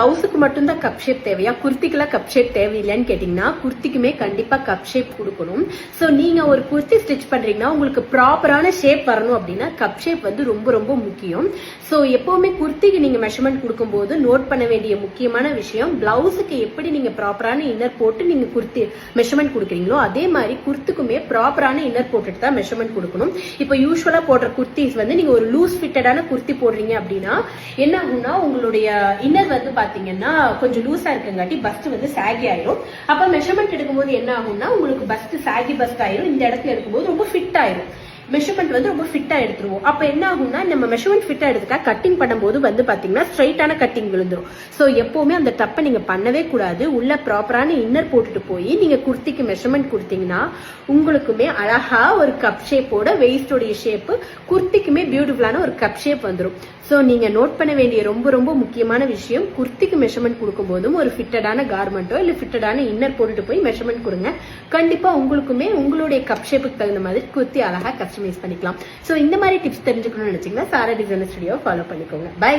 பிளவுஸுக்கு மட்டும் தான் cup shape தேவையா, குர்த்திக்கெல்லாம் கப் ஷேப் தேவையில்லைன்னு கேட்டீங்கன்னா குர்த்திக்குமே கண்டிப்பா கப் ஷேப் கொடுக்கணும். சோ நீங்க ஒரு குர்த்தி ஸ்டிச் பண்றீங்கன்னா உங்களுக்கு ப்ராப்பரான ஷேப் வரணும் அப்படின்னா கப் ஷேப் வந்து ரொம்ப ரொம்ப முக்கியம். சோ எப்பவுமே குர்த்திக்கு நீங்க மெஷர்மெண்ட் கொடுக்கும்போது நோட் பண்ண வேண்டிய முக்கியமான விஷயம், பிளவுஸுக்கு எப்படி நீங்க ப்ராப்பரான இன்னர் போட்டு நீங்க குர்த்தி மெஷர்மெண்ட் கொடுக்குறீங்களோ அதே மாதிரி குர்த்துக்குமே ப்ராப்பரான இன்னர் போட்டுட்டு தான் மெஷர்மெண்ட் கொடுக்கணும். இப்போ யூஸ்வலா போடுற குர்த்திஸ் வந்து நீங்க ஒரு லூஸ் ஃபிட்டடான குர்த்தி போடுறீங்க அப்படின்னா என்ன ஆகும்னா உங்களுடைய இன்னர் வந்து பாத்தீங்கன்னா கொஞ்சம் லூஸா இருக்குங்காட்டி பஸ்ட் வந்து சாகி ஆயிரும். அப்ப மெஷர்மெண்ட் எடுக்கும்போது என்ன ஆகும்னா உங்களுக்கு பஸ்ட் சாகி பஸ்ட் ஆயிரும். இந்த இடத்துல இருக்கும்போது ரொம்ப ஃபிட் ஆயிரும். மெஷர்மெண்ட் வந்து ரொம்ப ஃபிட்டா எடுத்துருவோம். அப்ப என்ன ஆகும்னா நம்ம மெஷர்மெண்ட் ஃபிட்டா எடுத்துட்டா கட்டிங் பண்ணும்போது வந்து பாத்தீங்கன்னா ஸ்ட்ரைட்டான கட்டிங் விழுந்துரும். சோ எப்பவுமே அந்த தப்பை நீங்க பண்ணவே கூடாது. உள்ள ப்ராப்பரான இன்னர் போட்டுட்டு போய் நீங்க குர்த்திக்கு மெஷர்மெண்ட் கொடுத்தீங்கன்னா உங்களுக்குமே அழகா ஒரு கப் ஷேப்போட வெயிஸ்டோடைய ஷேப் குர்த்திக்குமே பியூட்டிஃபுல்லான ஒரு கப் ஷேப் வந்துடும். சோ நீங்க நோட் பண்ண வேண்டிய ரொம்ப ரொம்ப முக்கியமான விஷயம், குர்த்திக்கு மெஷர்மெண்ட் கொடுக்கும் போதும் ஒரு ஃபிட்டடான கார்மெண்டோ இல்ல ஃபிட்டடான இன்னர் போட்டுட்டு போய் மெஷர்மெண்ட் கொடுங்க. கண்டிப்பா உங்களுக்குமே உங்களுடைய கப் ஷேப்புக்கு தகுந்த மாதிரி குர்த்தி அழகா கஸ்டமைஸ் பண்ணிக்கலாம். சோ இந்த மாதிரி டிப்ஸ் தெரிஞ்சுக்கணும்னு நினைச்சீங்கன்னா சாரா டிசைனர் ஸ்டுடியோ ஃபாலோ பண்ணிக்கோங்க. பை.